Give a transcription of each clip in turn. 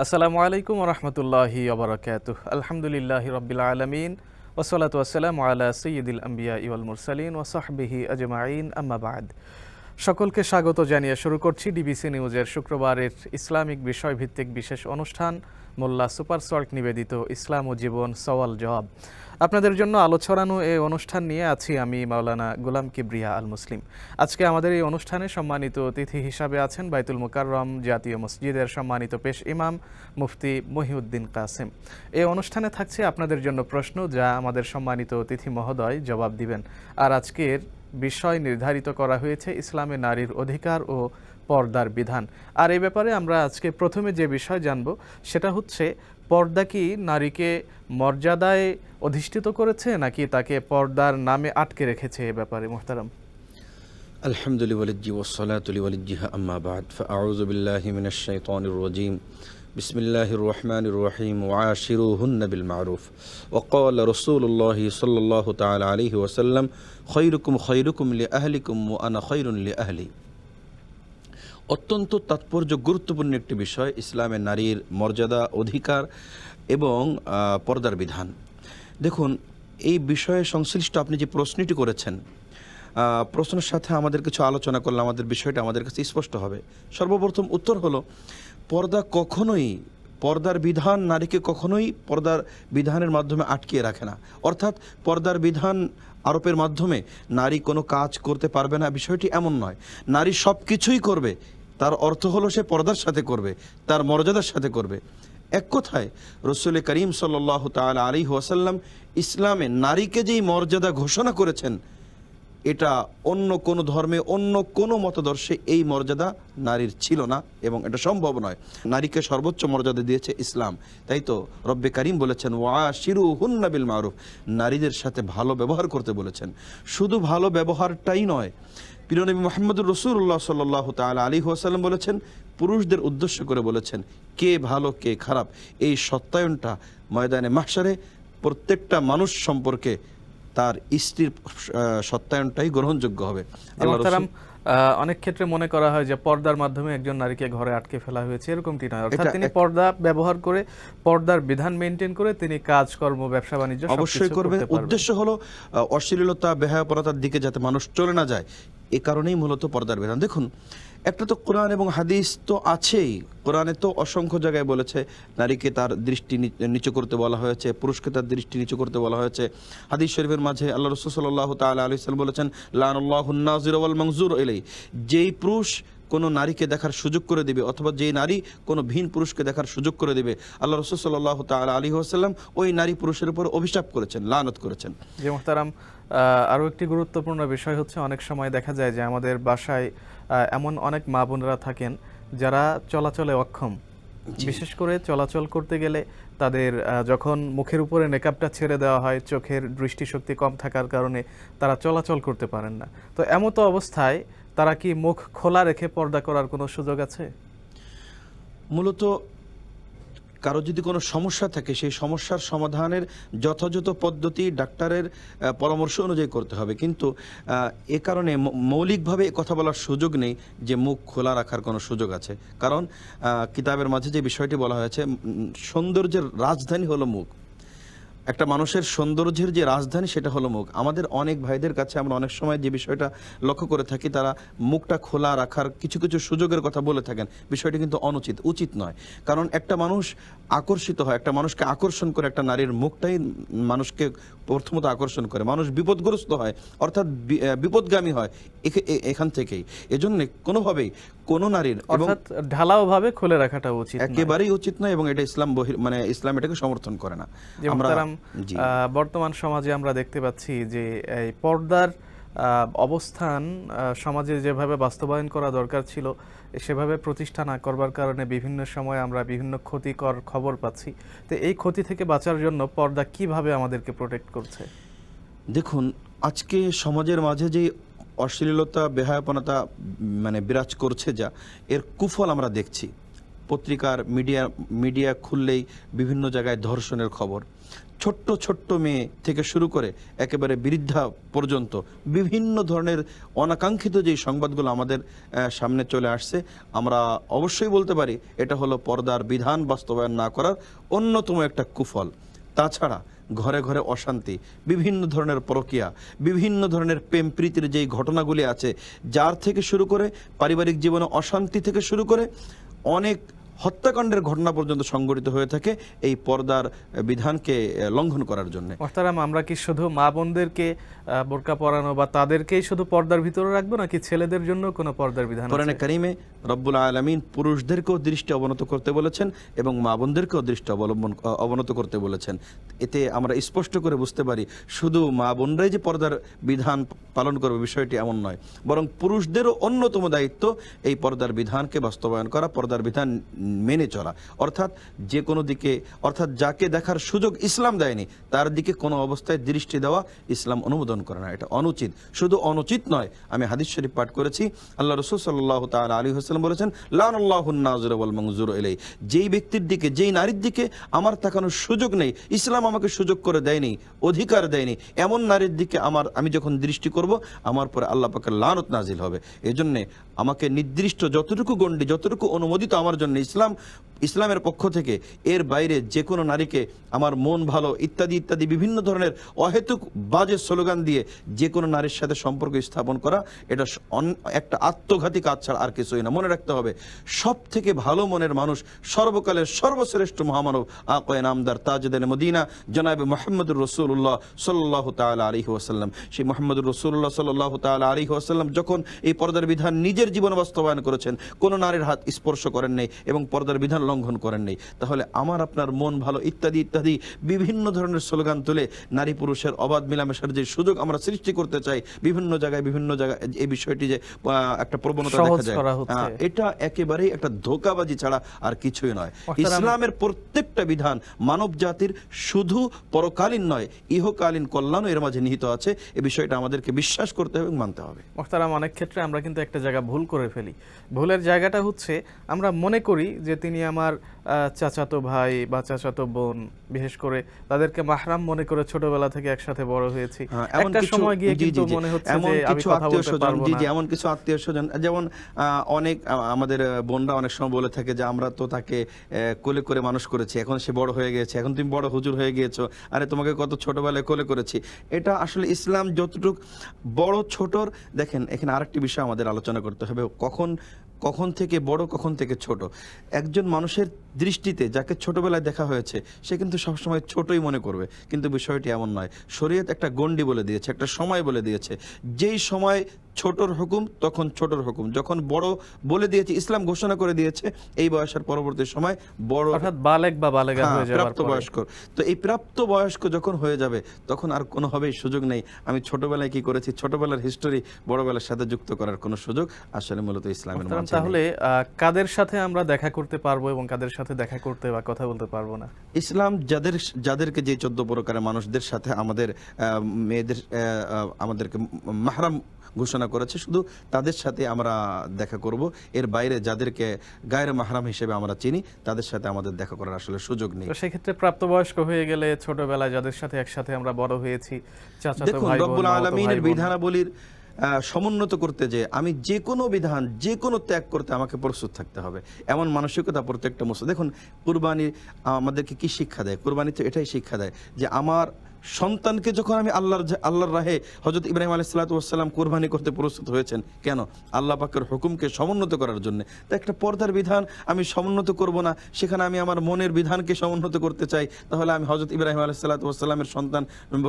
আসসালামু আলাইকুম রহমতুল্লাহি ওবরাকাতুহ। আলহামদুলিল্লাহি রব্বিল আলামিন ওয়াসসালাতু ওয়াসসালামু আলা সাইয়্যিদিল আমবিয়া ওয়াল মুরসালিন ওয়া সাহবিহি আজমাইন, আম্মা বাদ। সকলকে স্বাগত জানিয়ে শুরু করছি ডিবিসি নিউজের শুক্রবারের ইসলামিক বিষয়ভিত্তিক বিশেষ অনুষ্ঠান মোল্লা সুপার সল্ট নিবেদিত ইসলাম ও জীবন সওয়াল জবাব। আপনাদের জন্য আলো ছড়ানো এই অনুষ্ঠান নিয়ে আছি আমি মাওলানা গোলাম কিবরিয়া আল মুসলিম। আজকে আমাদের এই অনুষ্ঠানে সম্মানিত অতিথি হিসাবে আছেন বাইতুল মুকাররম জাতীয় মসজিদের সম্মানিত পেশ ইমাম মুফতি মহিউদ্দিন কাসেম। এই অনুষ্ঠানে থাকছে আপনাদের জন্য প্রশ্ন, যা আমাদের সম্মানিত অতিথি মহোদয় জবাব দিবেন। আর আজকের বিষয় নির্ধারিত করা হয়েছে ইসলামে নারীর অধিকার ও পর্দার বিধান। আর এই ব্যাপারে আমরা আজকে প্রথমে যে বিষয় জানব সেটা হচ্ছে, পর্দা কি নারীকে মর্যাদায় অধিষ্ঠিত করেছে নাকি তাকে পর্দার নামে আটকে রেখেছে? এ ব্যাপারে মুহতারাম। আলহামদুলিল্লাহি ওয়াসসালাতু লিওয়ালিজ্জিহা আম্মা বাদ ফাআউযু বিল্লাহি মিনাশ শাইতানির রাজীম বিসমিল্লাহির রহমানির রহিম ওয়াশিরুহুন্না বিল মারুফ ওয়া ক্বালা রাসূলুল্লাহি সাল্লাল্লাহু তাআলা আলাইহি ওয়াসাল্লাম খায়রুকুম লিআহলিকুম ওয়া আনা খায়রুন লিআহলি। অত্যন্ত তাৎপর্য গুরুত্বপূর্ণ একটি বিষয় ইসলামে নারীর মর্যাদা, অধিকার এবং পর্দার বিধান। দেখুন, এই বিষয়ে সংশ্লিষ্ট আপনি যে প্রশ্নটি করেছেন, প্রশ্নের সাথে আমাদের কিছু আলোচনা করলে আমাদের বিষয়টা আমাদের কাছে স্পষ্ট হবে। সর্বপ্রথম উত্তর হলো, পর্দার বিধান নারীকে কখনোই পর্দার বিধানের মাধ্যমে আটকিয়ে রাখে না। অর্থাৎ পর্দার বিধান আরোপের মাধ্যমে নারী কোনো কাজ করতে পারবে না, বিষয়টি এমন নয়। নারী সব কিছুই করবে, তার অর্থ হলো সে পর্দার সাথে করবে, তার মর্যাদার সাথে করবে। এক কথায় রাসূল করিম সাল্লাল্লাহু তাআলা আলাইহি ওয়াসাল্লাম ইসলামে নারীকে যেই মর্যাদা ঘোষণা করেছেন, এটা অন্য কোনো ধর্মে, অন্য কোনো মতদর্শে এই মর্যাদা নারীর ছিল না এবং এটা সম্ভব নয়। নারীকে সর্বোচ্চ মর্যাদা দিয়েছে ইসলাম। তাই তো রব্বে কারিম বলেছেন ওয়াশিরুহুন্না বিল মারুফ, নারীদের সাথে ভালো ব্যবহার করতে বলেছেন। শুধু ভালো ব্যবহারটাই নয়, প্রিয় নবী মুহাম্মদুর রাসূলুল্লাহ সাল্লাল্লাহু তাআলা আলাইহি ওয়াসাল্লাম বলেছেন, পুরুষদের উদ্দেশ্য করে বলেছেন, কে ভালো কে খারাপ এই সত্যায়নটা ময়দানে মাহশারে প্রত্যেকটা মানুষ সম্পর্কে তার স্ত্রীর সত্যায়নটাই গ্রহণযোগ্য হবে। অনেক ক্ষেত্রে মনে করা হয় যে পর্দার মাধ্যমে একজন নারীকে ঘরে আটকে ফেলা হয়েছে, এরকমটি নয়। অর্থাৎ তিনি পর্দা ব্যবহার করে, পর্দার বিধান মেনটেন করে তিনি কাজকর্ম, ব্যবসা বাণিজ্য অবশ্যই করবে। উদ্দেশ্য হলো অশ্লীলতা, বেহায়াপনার দিকে যাতে মানুষ চলে না যায়, এ কারণেই মূলত পর্দার বিধান। দেখুন, একটা তো কোরআন এবং হাদিস তো আছেই। কোরআনে তো অসংখ্য জায়গায় বলেছে নারীকে তার দৃষ্টি নিচু করতে বলা হয়েছে, পুরুষকে তার দৃষ্টি নিচু করতে বলা হয়েছে। হাদিস শরীফের মাঝে আল্লাহ রাসূল সাল্লাল্লাহু তাআলা আলাইহি ওয়াসাল্লাম বলেছেন, লানাল্লাহুন নাযির ওয়াল মানজুর ইলাই, যেই পুরুষ কোনো নারীকে দেখার সুযোগ করে দিবে অথবা যেই নারী কোনো ভিন পুরুষকে দেখার সুযোগ করে দিবে, আল্লাহ রাসূল সাল্লাল্লাহু তাআলা আলাইহি ওয়াসাল্লাম ওই নারী পুরুষের উপর অভিশাপ করেছেন, লানত করেছেন। জি মুহতারাম, আরও একটি গুরুত্বপূর্ণ বিষয় হচ্ছে, অনেক সময় দেখা যায় যে আমাদের বাসায় এমন অনেক মা বোনেরা থাকেন যারা চলাচলে অক্ষম। বিশেষ করে চলাচল করতে গেলে তাদের যখন মুখের উপরে নেকাবটা ছেড়ে দেওয়া হয়, চোখের দৃষ্টিশক্তি কম থাকার কারণে তারা চলাচল করতে পারেন না। তো এমতো অবস্থায় তারা কি মুখ খোলা রেখে পর্দা করার কোনো সুযোগ আছে? মূলত কারো যদি কোনো সমস্যা থাকে, সেই সমস্যার সমাধানের যথাযথ পদ্ধতি ডাক্তারের পরামর্শ অনুযায়ী করতে হবে। কিন্তু এ কারণে মৌলিকভাবে কথা বলার সুযোগ নেই যে মুখ খোলা রাখার কোনো সুযোগ আছে। কারণ কিতাবের মাঝে যে বিষয়টি বলা হয়েছে, সৌন্দর্যের রাজধানী হলো মুখ। একটা মানুষের সৌন্দর্যের যে রাজধানী সেটা হলো মুখ। আমাদের অনেক ভাইদের কাছে আমরা অনেক সময় যে বিষয়টা লক্ষ্য করে থাকি, তারা মুখটা খোলা রাখার কিছু কিছু সুযোগের কথা বলে থাকেন। বিষয়টি কিন্তু অনুচিত, উচিত নয়। কারণ একটা মানুষ আকর্ষিত হয়, একটা মানুষকে আকর্ষণ করে একটা নারীর মুখটাই মানুষকে প্রথমত আকর্ষণ করে। মানুষ বিপদগ্রস্ত হয়, অর্থাৎ বিপদগামী হয় এখান থেকেই। এজন্য কোনোভাবেই কোনো নারীর ঢালাওভাবে খুলে রাখাটা উচিত, একেবারেই উচিত নয় এবং এটা ইসলাম এটাকে সমর্থন করে না। বর্তমান সমাজে আমরা দেখতে পাচ্ছি যে এই পর্দার অবস্থান সমাজে যেভাবে বাস্তবায়ন করা দরকার ছিল সেভাবে প্রতিষ্ঠা না করবার কারণে বিভিন্ন সময় আমরা বিভিন্ন ক্ষতিকর খবর পাচ্ছি। তো এই ক্ষতি থেকে বাঁচার জন্য পর্দা কিভাবে আমাদেরকে প্রোটেক্ট করছে? দেখুন, আজকে সমাজের মাঝে যে অশ্লীলতা, বেহায়াপনাতা বিরাজ করছে, যা এর কুফল আমরা দেখছি। পত্রিকার মিডিয়া খুললেই বিভিন্ন জায়গায় ধর্ষণের খবর, ছোট্ট ছোট্ট মেয়ে থেকে শুরু করে একেবারে বৃদ্ধা পর্যন্ত বিভিন্ন ধরনের অনাকাঙ্ক্ষিত যেই সংবাদগুলো আমাদের সামনে চলে আসছে, আমরা অবশ্যই বলতে পারি এটা হলো পর্দার বিধান বাস্তবায়ন না করার অন্যতম একটা কুফল। তাছাড়া ঘরে ঘরে অশান্তি, বিভিন্ন ধরনের প্রক্রিয়া, বিভিন্ন ধরনের প্রেম প্রীতির যেই ঘটনাগুলি আছে, যার থেকে শুরু করে পারিবারিক জীবনে অশান্তি থেকে শুরু করে অনেক হত্যাকাণ্ডের ঘটনা পর্যন্ত সংঘটিত হয়ে থাকে এই পর্দার বিধানকে লঙ্ঘন করার জন্য। মোহতারাম, আমরা কি শুধু মা বোনদেরকে বোরকা পরানো বা তাদেরকেই শুধু পর্দার ভিতরে রাখবো, নাকি ছেলেদের জন্য কোনো পর্দার বিধান আছে? কোরআনে কারিমে রব্বুল আলামিন পুরুষদেরকেও দৃষ্টি অবনত করতে বলেছেন এবং মা বোনদেরকেও দৃষ্টি অবনত করতে বলেছেন। এতে আমরা স্পষ্ট করে বুঝতে পারি শুধু মা বোনরাই যে পর্দার বিধান পালন করবে বিষয়টি এমন নয়, বরং পুরুষদেরও অন্যতম দায়িত্ব এই পর্দার বিধানকে বাস্তবায়ন করা, পর্দার বিধান মেনে চলা। অর্থাৎ যে কোনো দিকে, অর্থাৎ যাকে দেখার সুযোগ ইসলাম দেয়নি তার দিকে কোনো অবস্থায় দৃষ্টি দেওয়া ইসলাম অনুমোদন করে না, এটা অনুচিত। শুধু অনুচিত নয়, আমি হাদিস শরীফ পাঠ করেছি, আল্লাহ রাসূল সাল্লাল্লাহু তাআলা আলাইহি ওয়াসাল্লাম বলেছেন, লানাল্লাহুন নাযির ওয়াল মানজুর ইলাইহি, যেই ব্যক্তির দিকে, যেই নারীর দিকে আমার তাকানোর সুযোগ নেই, ইসলাম আমাকে সুযোগ করে দেয়নি, অধিকার দেয়নি, এমন নারীর দিকে আমি যখন দৃষ্টি করব আমার পরে আল্লাহ পাকের লানত নাজিল হবে। এজন্যে আমাকে নির্দিষ্ট যতটুকু গণ্ডি, যতটুকু অনুমোদিত আমার জন্য ইসলামের পক্ষ থেকে, এর বাইরে যে কোনো নারীকে আমার মন ভালো ইত্যাদি ইত্যাদি বিভিন্ন ধরনের অহেতুক বাজে স্লোগান দিয়ে যে কোনো নারীর সাথে সম্পর্ক স্থাপন করা, এটা একটা আত্মঘাতী কাজ ছাড়া আর কিছুই না। মনে রাখতে হবে, সব থেকে ভালো মনের মানুষ, সর্বকালের সর্বশ্রেষ্ঠ মহামানব, আকায়ে নামদার তাজদার মদিনা জনাবে মুহাম্মদুর রাসূলুল্লাহ সাল্লাল্লাহু তাআলা আলাইহি ওয়াসাল্লাম, সেই মুহাম্মদুর রাসূলুল্লাহ সাল্লাল্লাহু তাআলা আলাইহি ওয়াসাল্লাম যখন এই পর্দার বিধান নিজের জীবনে বাস্তবায়ন করেছেন, কোনো নারীর হাত স্পর্শ করেন নাই এবং পর্দার বিধান লঙ্ঘন করেন নাই, তাহলে আমার আপনার মন ভালো ইত্যাদি ইত্যাদি বিভিন্ন ধরনের স্লোগান তুলে নারী পুরুষের অবাধ মেলামেশার যে সুযোগ আমরা সৃষ্টি করতে চাই বিভিন্ন জায়গায় এই বিষয়টি যে একটা প্রবণতা দেখা যায়, এটা একেবারেই একটা ধোঁকাবাজি ছাড়া আর কিছুই নয়। ইসলামের প্রত্যেকটা বিধান মানব জাতির শুধু পরকালীন নয়, ইহকালীন কল্যাণও এর মাঝে নিহিত আছে। এই বিষয়টা আমাদেরকে বিশ্বাস করতে হবে এবং মানতে হবে। মোহতারাম, অনেক ক্ষেত্রে আমরা কিন্তু একটা জায়গা ভুল করে ফেলি। ভুলের জায়গাটা হচ্ছে আমরা মনে করি যে তিনি আমার চাচাতো ভাই বা চাচাতো বোন, বিশেষ করে তাদেরকে মাহরাম মনে করে ছোটবেলা থেকে একসাথে বড় হয়েছি, একটা সময় গিয়ে কিন্তু মনে হচ্ছে যে আমি কথা বলতে পারবো না। এমন কিছু আত্মীয়স্বজন, যেমন অনেক আমাদের বোনরা অনেক সময় বলে থাকে যে আমরা তো তাকে কোলে করে মানুষ করেছি, এখন সে বড় হয়ে গেছে, এখন তুমি বড় হুজুর হয়ে গিয়েছো, আরে তোমাকে কত ছোটবেলায় কোলে করেছি। এটা আসলে ইসলাম যতটুকু বড় ছোটর, দেখেন এখানে আরেকটি বিষয় আমাদের আলোচনা করতে হবে, কখন থেকে বড়, কখন থেকে ছোট। একজন মানুষের দৃষ্টিতে যাকে ছোটবেলায় দেখা হয়েছে সে কিন্তু সবসময় ছোটই মনে করবে, কিন্তু বিষয়টি এমন নয়। শরীয়ত একটা গণ্ডি বলে দিয়েছে, একটা সময় বলে দিয়েছে, যেই সময় ছোটর হুকুম তখন ছোটর হুকুম, যখন বড় বলে দিয়েছে, ইসলাম ঘোষণা করে দিয়েছে এই বয়সের পরবর্তী সময় বড়, অর্থাৎ বালেগ বা বালেগা হয়ে যাওয়ার পরে, প্রাপ্তবয়স্ক। তো এই প্রাপ্তবয়স্ক যখন হয়ে যাবে তখন আর কোনোভাবেই সুযোগ নেই আমি ছোটবেলায় কি করেছি, ছোটবেলার হিস্টোরি বড়বেলার সাথে যুক্ত করার কোনো সুযোগ আসলে মূলত ইসলামের মাঝে নেই। তাহলে কাদের সাথে আমরা দেখা করতে পারবো এবং কাদের সাথে দেখা করতে বা কথা বলতে পারবো না? ইসলাম যাদেরকে যে 14 প্রকারের মানুষদের সাথে আমাদের মেয়েদের আমাদেরকে মাহরাম ঘোষণা করেছে, শুধু তাদের সাথে আমরা দেখা করব। এর বাইরে যাদেরকে গায়রে মাহরাম হিসেবে আমরা চিনি তাদের সাথে আমাদের দেখা করার আসলে সুযোগ নেই। তো সেক্ষেত্রে প্রাপ্তবয়স্ক হয়ে গেলে ছোটবেলায় যাদের সাথে একসাথে আমরা বড় হয়েছি, চাচাতো ভাই বোন, রব্বুল আলামিনের বিধানাবলীর সমুন্নত করতে যে আমি যে কোনো বিধান, যে কোনো ত্যাগ করতে আমাকে প্রস্তুত থাকতে হবে, এমন মানসিকতা প্রত্যেকটা মুসলিম। দেখুন কুরবানি আমাদেরকে কি শিক্ষা দেয়? কুরবানি তো এটাই শিক্ষা দেয় যে আমার সন্তানকে যখন আমি আল্লাহর রাহে, হযরত ইব্রাহিম আলাইহিস সালাতু ওয়াস সালাম কুরবানি করতে প্রস্তুত হয়েছেন কেন? আল্লাহ পাকের হুকুমকে সমুন্নত করার জন্য। তো একটা পর্দার বিধান আমি সমুন্নত করব না, সেখানে আমি আমার মনের বিধানকে সমুন্নত করতে চাই, তাহলে আমি হযরত ইব্রাহিম আলাইহিস সালাতু ওয়াস সালামের সন্তান,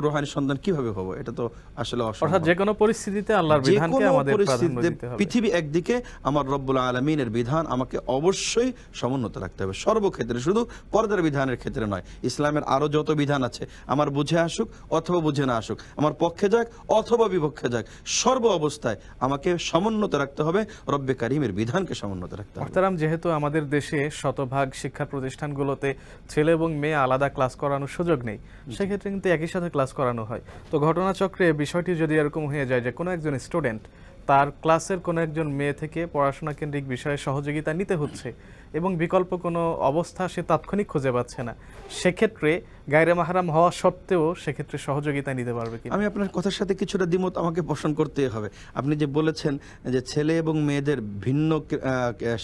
রূহানী সন্তান কিভাবে হব? এটা তো আসলে অসম্ভব। অর্থাৎ যে কোনো পরিস্থিতিতে আল্লাহর বিধানকে আমাদের প্রাধান্য দিতে হবে। পৃথিবী একদিকে, আমার রব্বুল আলামিনের বিধান আমাকে অবশ্যই সমুন্নত রাখতে হবে সর্বক্ষেত্রে, শুধু পর্দার বিধানের ক্ষেত্রে নয়। ইসলামের আরো যত বিধান আছে আমার বুঝে আসুক অথবা বুঝে না আসুক, আমার পক্ষে যাক অথবা বিপক্ষে যাক, সর্ব অবস্থায় আমাকে সমুন্নত রাখতে হবে, রব্বে কারিমের বিধানকে সমুন্নত রাখতে হবে। মোহতারাম, যেহেতু আমাদের দেশে শতভাগ শিক্ষা প্রতিষ্ঠানগুলোতে ছেলে এবং মেয়ে আলাদা ক্লাস করানোর সুযোগ নেই, সেক্ষেত্রে কিন্তু একই সাথে ক্লাস করানো হয়। তো ঘটনাচক্রে বিষয়টি যদি এরকম হয়ে যায় যে কোনো একজন স্টুডেন্ট তার ক্লাসের কোনো একজন মেয়ে থেকে পড়াশোনা কেন্দ্রিক বিষয়ে সহযোগিতা নিতে হচ্ছে, এবং বিকল্প কোনো অবস্থা সে তাৎক্ষণিক খুঁজে পাচ্ছে না, সেক্ষেত্রে গায়রে মাহরাম হওয়া সত্ত্বেও সেক্ষেত্রে সহযোগিতা নিতে পারবে কি? আমি আপনার কথার সাথে কিছুটা দ্বিমত আমাকে পোষণ করতেই হবে। আপনি যে বলেছেন যে ছেলে এবং মেয়েদের ভিন্ন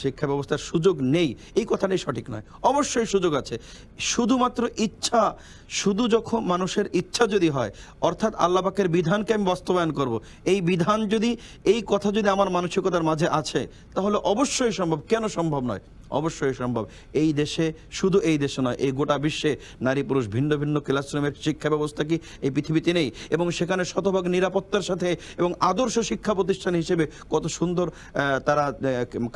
শিক্ষা ব্যবস্থার সুযোগ নেই, এই কথাটাই সঠিক নয়। অবশ্যই সুযোগ আছে, শুধুমাত্র ইচ্ছা, শুধু যখন মানুষের ইচ্ছা যদি হয়, অর্থাৎ আল্লাহ পাকের বিধানকে আমি বাস্তবায়ন করব, এই বিধান যদি, এই কথা যদি আমার মানসিকতার মাঝে আছে, তাহলে অবশ্যই সম্ভব। কেন সম্ভব নয়? অবশ্যই সম্ভব। এই দেশে, শুধু এই দেশে নয়, এই গোটা বিশ্বে নারী পুরুষ ভিন্ন ভিন্ন ক্লাসরুমের শিক্ষা ব্যবস্থা কি এই পৃথিবীতে নেই? এবং সেখানে শতভাগ নিরাপত্তার সাথে এবং আদর্শ শিক্ষা প্রতিষ্ঠান হিসেবে কত সুন্দর তারা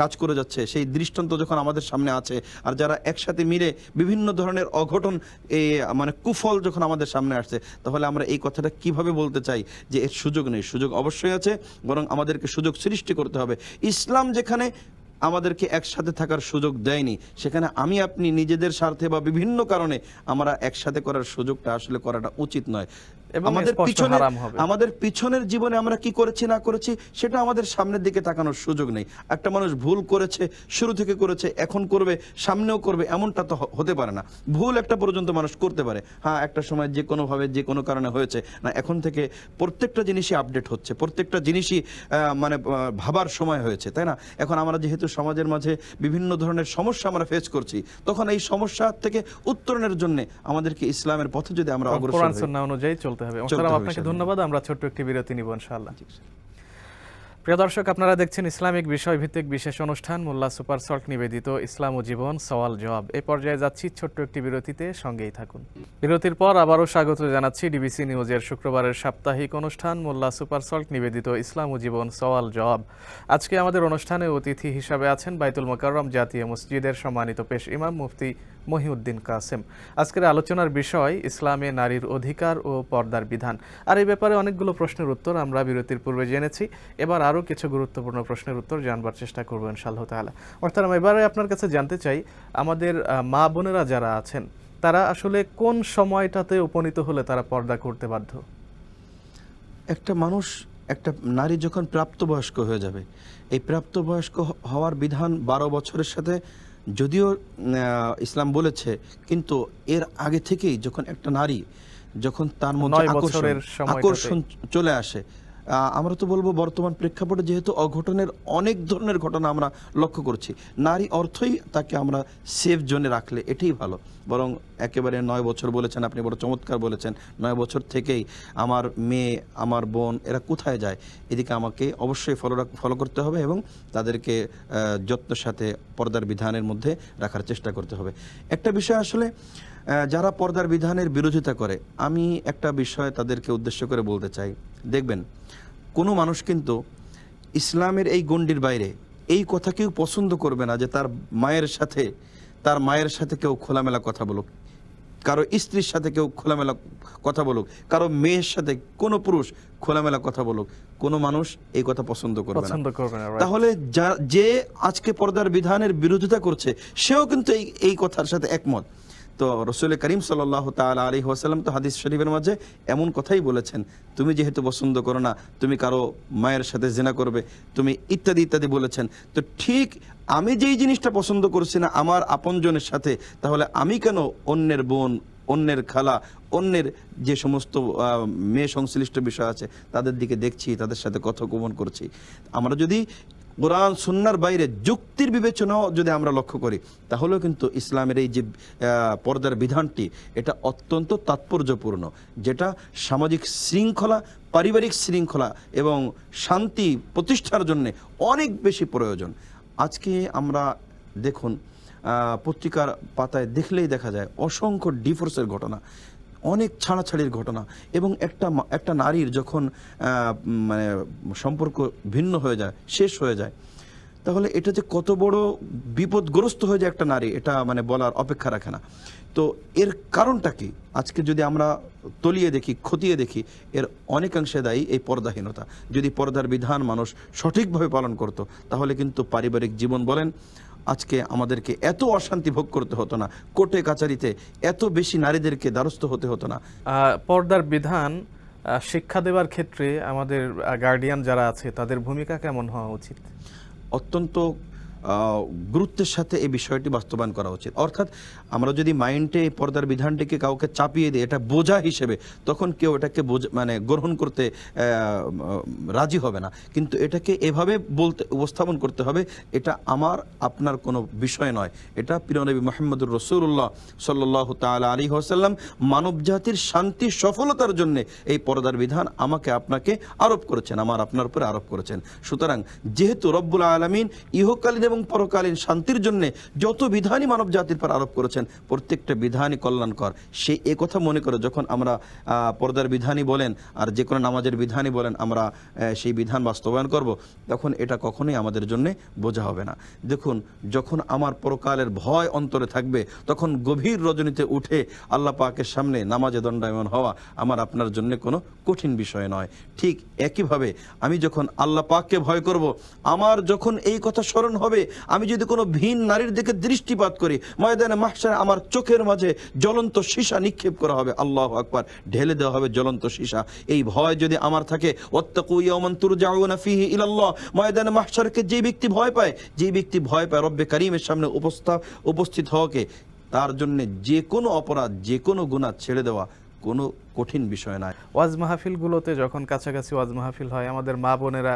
কাজ করে যাচ্ছে, সেই দৃষ্টান্ত যখন আমাদের সামনে আছে, আর যারা একসাথে মিলে বিভিন্ন ধরনের অঘটন, মানে কুফল যখন আমাদের সামনে আসছে, তাহলে আমরা এই কথাটা কিভাবে বলতে চাই যে এর সুযোগ নেই? সুযোগ অবশ্যই আছে, বরং আমাদেরকে সুযোগ সৃষ্টি করতে হবে। ইসলাম যেখানে আমাদেরকে একসাথে থাকার সুযোগ দেয়নি, সেখানে আমি আপনি নিজেদের স্বার্থে বা বিভিন্ন কারণে আমরা একসাথে করার সুযোগটা আসলে করাটা উচিত নয়। আমাদের পিছনের জীবনে আমরা কি করেছি না করেছি সেটা আমাদের সামনের দিকে তাকানোর সুযোগ নেই। একটা মানুষ ভুল করেছে, শুরু থেকে করেছে, এখন করবে, সামনেও করবে, এমনটা তো হতে পারে না। ভুল একটা পর্যন্ত মানুষ করতে পারে, হ্যাঁ, একটা সময় যে কোনোভাবে যে কোনো কারণে হয়েছে না, এখন থেকে প্রত্যেকটা জিনিসই আপডেট হচ্ছে, প্রত্যেকটা জিনিসই মানে ভাবার সময় হয়েছে, তাই না? এখন আমরা যেহেতু সমাজের মাঝে বিভিন্ন ধরনের সমস্যা আমরা ফেস করছি, তখন এই সমস্যা থেকে উত্তরণের জন্য আমাদেরকে ইসলামের পথে যদি আমরা অগ্রসর হই, অনুযায়ী চলতে হবে। আপনাকে ধন্যবাদ। আমরা ছোট্ট একটি বিরতি নিব ইনশাআল্লাহ। প্রিয় দর্শক, আপনারা দেখছেন ইসলামিক বিষয়ভিত্তিক বিশেষ অনুষ্ঠান মোল্লা সুপার সল্ট নিবেদিত ইসলাম ও জীবন সওয়াল জবাব। এই পর্যায়ে যাচ্ছি ছোট্ট একটি বিরতিতে, সঙ্গেই থাকুন। বিরতির পর আবারও স্বাগত জানাচ্ছি ডিবিসি নিউজের শুক্রবারের সাপ্তাহিক অনুষ্ঠান মোল্লা সুপার সল্ট নিবেদিত ইসলাম ও জীবন সওয়াল জবাব। আজকে আমাদের অনুষ্ঠানে অতিথি হিসাবে আছেন বাইতুল মোকাররম জাতীয় মসজিদের সম্মানিত পেশ ইমাম মুফতি মহিউদ্দিন কাসেম। আজকের আলোচনার বিষয় ইসলামে নারীর অধিকার ও পর্দার বিধান। আর এই ব্যাপারে অনেকগুলো প্রশ্নের উত্তর আমরা বিরতির পূর্বে জেনেছি, এবার আরও কিছু গুরুত্বপূর্ণ প্রশ্নের উত্তর জানবার চেষ্টা করবো ইনশাআল্লাহ তাআলা। অর্থাৎ এবারে আপনার কাছে জানতে চাই, আমাদের মা বোনেরা যারা আছেন তারা আসলে কোন সময়টাতে উপনীত হলে তারা পর্দা করতে বাধ্য? একটা মানুষ, একটা নারী যখন প্রাপ্তবয়স্ক হয়ে যাবে, এই প্রাপ্তবয়স্ক হওয়ার বিধান 12 বছরের সাথে যদিও ইসলাম বলেছে, কিন্তু এর আগে থেকেই যখন একটা নারী, যখন তার মধ্যে আকর্ষণ চলে আসে, আমরা তো বলবো বর্তমান প্রেক্ষাপটে যেহেতু অঘটনের অনেক ধরনের ঘটনা আমরা লক্ষ্য করছি, নারী অর্থই তাকে আমরা সেফ জোনে রাখলে এটাই ভালো। বরং একেবারে 9 বছর বলেছেন আপনি, বড় চমৎকার বলেছেন। 9 বছর থেকেই আমার মেয়ে, আমার বোন এরা কোথায় যায়, এদিকে আমাকে অবশ্যই ফলো করতে হবে এবং তাদেরকে যত্নের সাথে পর্দার বিধানের মধ্যে রাখার চেষ্টা করতে হবে। একটা বিষয় আসলে যারা পর্দার বিধানের বিরোধিতা করে, আমি একটা বিষয় তাদেরকে উদ্দেশ্য করে বলতে চাই। দেখবেন, কোনো মানুষ কিন্তু ইসলামের এই গণ্ডির বাইরে এই কথা কেউ পছন্দ করবে না যে তার মায়ের সাথে কেউ খোলামেলা কথা বলুক, কারো স্ত্রীর সাথে কেউ খোলামেলা কথা বলুক, কারো মেয়ের সাথে কোনো পুরুষ খোলামেলা কথা বলুক, কোনো মানুষ এই কথা পছন্দ করবে না। তাহলে যে আজকে পর্দার বিধানের বিরোধিতা করছে, সেও কিন্তু এই কথার সাথে একমত। তো রসুল করিম সাল্লাল্লাহু তাআলা আলাইহি ওয়াসাল্লাম তো হাদিস শরীফের মাঝে এমন কথাই বলেছেন, তুমি যেহেতু পছন্দ করো না, তুমি কারো মায়ের সাথে জিনা করবে, তুমি ইত্যাদি ইত্যাদি বলেছেন। তো ঠিক আমি যেই জিনিসটা পছন্দ করছি না আমার আপনজনের সাথে, তাহলে আমি কেন অন্যের বোন, অন্যের খালা, অন্যের যে সমস্ত মেয়ে সংশ্লিষ্ট বিষয় আছে তাদের দিকে দেখছি, তাদের সাথে কথোপকথন করছি? আমরা যদি কোরআন সুন্নাহর বাইরে যুক্তির বিবেচনাও যদি আমরা লক্ষ্য করি, তাহলেও কিন্তু ইসলামের এই যে পর্দার বিধানটি, এটা অত্যন্ত তাৎপর্যপূর্ণ, যেটা সামাজিক শৃঙ্খলা, পারিবারিক শৃঙ্খলা এবং শান্তি প্রতিষ্ঠার জন্য অনেক বেশি প্রয়োজন। আজকে আমরা দেখুন, পত্রিকার পাতায় দেখলেই দেখা যায় অসংখ্য ডিভোর্সের ঘটনা, অনেক ছাড়াছাড়ির ঘটনা, এবং একটা নারীর যখন মানে সম্পর্ক ভিন্ন হয়ে যায়, শেষ হয়ে যায়, তাহলে এটা যে কত বড় বিপদগ্রস্ত হয়ে যায় একটা নারী, এটা মানে বলার অপেক্ষা রাখে না। তো এর কারণটা কি? আজকে যদি আমরা তলিয়ে দেখি, খতিয়ে দেখি, এর অনেকাংশে দায়ী এই পর্দাহীনতা। যদি পর্দার বিধান মানুষ সঠিকভাবে পালন করত, তাহলে কিন্তু পারিবারিক জীবন বলেন, আজকে আমাদেরকে এত অশান্তি ভোগ করতে হতো না, কোর্টে কাচারিতে এত বেশি নারীদেরকে দ্বারস্থ হতে হতো না। পর্দার বিধান শিক্ষা দেওয়ার ক্ষেত্রে আমাদের গার্ডিয়ান যারা আছে তাদের ভূমিকা কেমন হওয়া উচিত? অত্যন্ত গুরুত্বের সাথে এই বিষয়টি বাস্তবায়ন করা উচিত। অর্থাৎ আমরা যদি মাইন্ডে এই পর্দার বিধানটিকে কাউকে চাপিয়ে দিই এটা বোঝা হিসেবে, তখন কেউ এটাকে মানে গ্রহণ করতে রাজি হবে না। কিন্তু এটাকে এভাবে উপস্থাপন করতে হবে, এটা আমার আপনার কোনো বিষয় নয়, এটা প্রিয় নবী মুহাম্মদুর রাসূলুল্লাহ সাল্লাল্লাহু তাআলা আলাইহি ওয়াসাল্লাম মানব জাতির শান্তি সফলতার জন্য এই পর্দার বিধান আমাকে আপনাকে আরোপ করেছেন, আমার আপনার উপরে আরোপ করেছেন। সুতরাং যেহেতু রব্বুল আলামিন ইহকালীন এবং পরকালীন শান্তির জন্য যত বিধানই মানব জাতির পর আরোপ করেছেন প্রত্যেকটা বিধানই কল্যাণকর, সে এ কথা মনে করে যখন আমরা পর্দার বিধানই বলেন আর যে কোনো নামাজের বিধানই বলেন আমরা সেই বিধান বাস্তবায়ন করব, তখন এটা কখনোই আমাদের জন্য বোঝা হবে না। দেখুন, যখন আমার পরকালের ভয় অন্তরে থাকবে তখন গভীর রজনীতে উঠে আল্লাহ পাকের সামনে নামাজে দণ্ডায়মান হওয়া আমার আপনার জন্য কোনো কঠিন বিষয় নয়। ঠিক একইভাবে আমি যখন আল্লাহ পাককে ভয় করব, আমার যখন এই কথা স্মরণ হবে, আমি যদি কোনো ভিন নারীর দিকে দৃষ্টিপাত করি, ময়দানে মাহশারে আমার চোখের মাঝে জ্বলন্ত সীসা নিক্ষেপ করা হবে, আল্লাহু আকবার, ঢেলে দেওয়া হবে জ্বলন্ত সীসা। এই ভয় যদি আমার থাকে, ওয়াত্তাকু ইয়াওমান তুরজাউনা ফীহি ইলাল্লাহ, ময়দানে মাহশারকে যে ব্যক্তি ভয় পায়, যে ব্যক্তি ভয় পায় রব্বে কারীমের সামনে উপস্থিত হওয়াকে, তার জন্য যে কোনো অপরাধ, যে কোনো গুনাহ ছেড়ে দেওয়া কোনো কঠিন বিষয় নয়। ওয়াজ মাহফিলগুলোতে যখন কাছাকাছি ওয়াজ মাহফিল হয়, আমাদের মা বোনেরা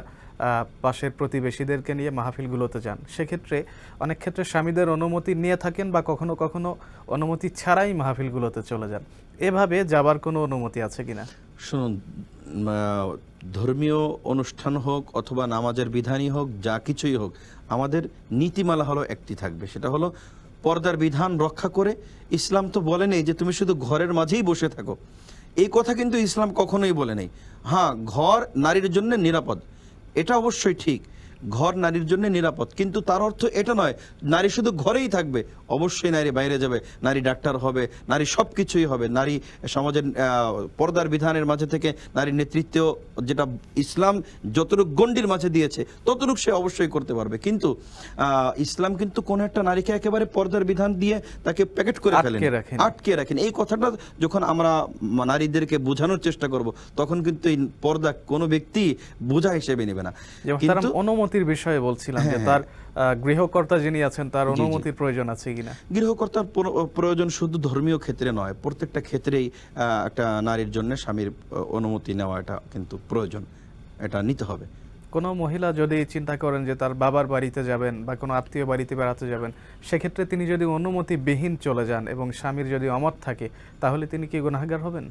পাশের প্রতিবেশীদেরকে নিয়ে মাহফিলগুলোতে যান, সেক্ষেত্রে অনেক ক্ষেত্রে স্বামীদের অনুমতি নিয়ে থাকেন বা কখনো কখনো অনুমতি ছাড়াই মাহফিলগুলোতে চলে যান। এভাবে যাবার কোনো অনুমতি আছে কিনা? শুনুন, ধর্মীয় অনুষ্ঠান হোক অথবা নামাজের বিধানই হোক, যা কিছুই হোক, আমাদের নীতিমালা হলো একটি থাকবে, সেটা হলো পর্দার বিধান রক্ষা করে। ইসলাম তো বলে নেই যে তুমি শুধু ঘরের মাঝেই বসে থাকো, এই কথা কিন্তু ইসলাম কখনোই বলে নেই। হ্যাঁ, ঘর নারীর জন্য নিরাপদ, এটা অবশ্যই ঠিক, ঘর নারীর জন্য নিরাপদ, কিন্তু তার অর্থ এটা নয় নারী শুধু ঘরেই থাকবে। অবশ্যই নারী বাইরে যাবে, নারী ডাক্তার হবে, নারী সব কিছুই হবে, নারী সমাজের পর্দার বিধানের মাঝে থেকে নারীর নেতৃত্ব যেটা ইসলাম যতটুকু গণ্ডির মাঝে দিয়েছে ততটুকু সে অবশ্যই করতে পারবে। কিন্তু ইসলাম কিন্তু কোন একটা নারীকে একেবারে পর্দার বিধান দিয়ে তাকে প্যাকেট করে ফেলেন, আটকে রাখেন। এই কথাটা যখন আমরা নারীদেরকে বোঝানোর চেষ্টা করব, তখন কিন্তু এই পর্দা কোনো ব্যক্তি বোঝা হিসেবে নেবে না। কিন্তু অনুমতির বিষয়ে বলছিলাম যে তার গৃহকর্তা যিনি আছেন তার অনুমতির প্রয়োজন আছে কিনা? গৃহকর্তার প্রয়োজন শুধু ধর্মীয় ক্ষেত্রে নয়, প্রত্যেকটা ক্ষেত্রেই একটা নারীর জন্য স্বামীর অনুমতি নেওয়া এটা কিন্তু প্রয়োজন, এটা নিতে হবে। কোনো মহিলা যদি চিন্তা করেন যে তার বাবার বাড়িতে যাবেন বা কোনো আত্মীয় বাড়িতে বেড়াতে যাবেন, সেক্ষেত্রে তিনি যদি অনুমতিবিহীন চলে যান এবং স্বামীর যদি অমত থাকে, তাহলে তিনি কি গুনাহগার হবেন?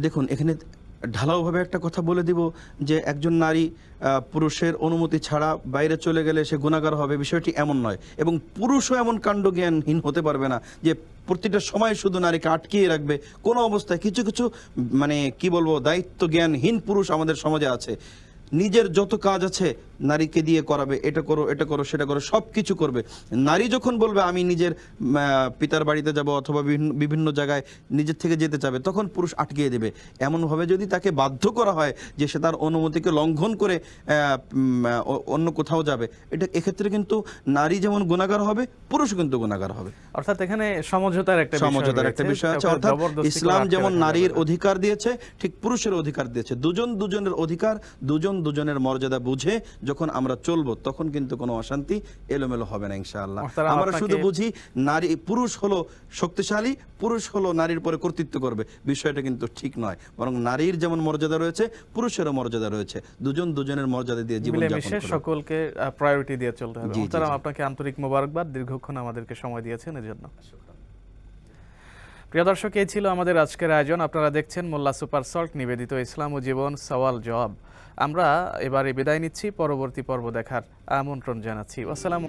দেখুন, এখানে ঢালাওভাবে একটা কথা বলে দিব যে একজন নারী পুরুষের অনুমতি ছাড়া বাইরে চলে গেলে সে গুনাহগার হবে, বিষয়টি এমন নয়। এবং পুরুষও এমন কাণ্ডজ্ঞানহীন হতে পারবে না যে প্রতিটা সময় শুধু নারীকে আটকিয়ে রাখবে। কোনো অবস্থায় কিছু কিছু মানে কি বলবো, দায়িত্ব জ্ঞানহীন পুরুষ আমাদের সমাজে আছে, নিজের যত কাজ আছে নারীকে দিয়ে করাবে, এটা করো, এটা করো, সেটা করো, সব কিছু করবে। নারী যখন বলবে আমি নিজের পিতার বাড়িতে যাব অথবা বিভিন্ন জায়গায় নিজের থেকে যেতে চাবে, তখন পুরুষ আটকিয়ে দেবে। এমনভাবে যদি তাকে বাধ্য করা হয় যে সে তার অনুমতিকে লঙ্ঘন করে অন্য কোথাও যাবে, এটা এক্ষেত্রে কিন্তু নারী যেমন গুনাহগার হবে, পুরুষ কিন্তু গুনাহগার হবে। অর্থাৎ এখানে সমঝোতার একটা বিষয় আছে। অর্থাৎ ইসলাম যেমন নারীর অধিকার দিয়েছে, ঠিক পুরুষের অধিকার দিয়েছে। দুজন দুজনের অধিকার, দুজন দুজনের মর্যাদা বুঝে যখন আমরা চলবো, তখন কিন্তু কোনো অশান্তি এলোমেলো হবে না ইনশাআল্লাহ। আমরা শুধু বুঝি নারী পুরুষ হলো শক্তিশালী, পুরুষ হলো নারীর উপরে কর্তৃত্ব করবে, বিষয়টা কিন্তু ঠিক নয়। বরং নারীর যেমন মর্যাদা রয়েছে, পুরুষেরও মর্যাদা রয়েছে, দুজন দুজনের মর্যাদা দিয়ে জীবন যাপন করবে, সকলকে প্রায়োরিটি দিয়ে চলতে হবে। মুহতারাম, আপনাকে আন্তরিক মোবারকবাদ, দীর্ঘক্ষণ আমাদেরকে সময় দিয়েছেন এর জন্য। প্রিয় দর্শক, এই ছিল আমাদের আজকের আয়োজন। আপনারা দেখছেন মোল্লা সুপার সল্ট নিবেদিত ইসলাম ও জীবন সওয়াল জবাব। আমরা এবারে বিদায় নিচ্ছি, পরবর্তী পর্ব দেখার আমন্ত্রণ জানাচ্ছি। আসসালামু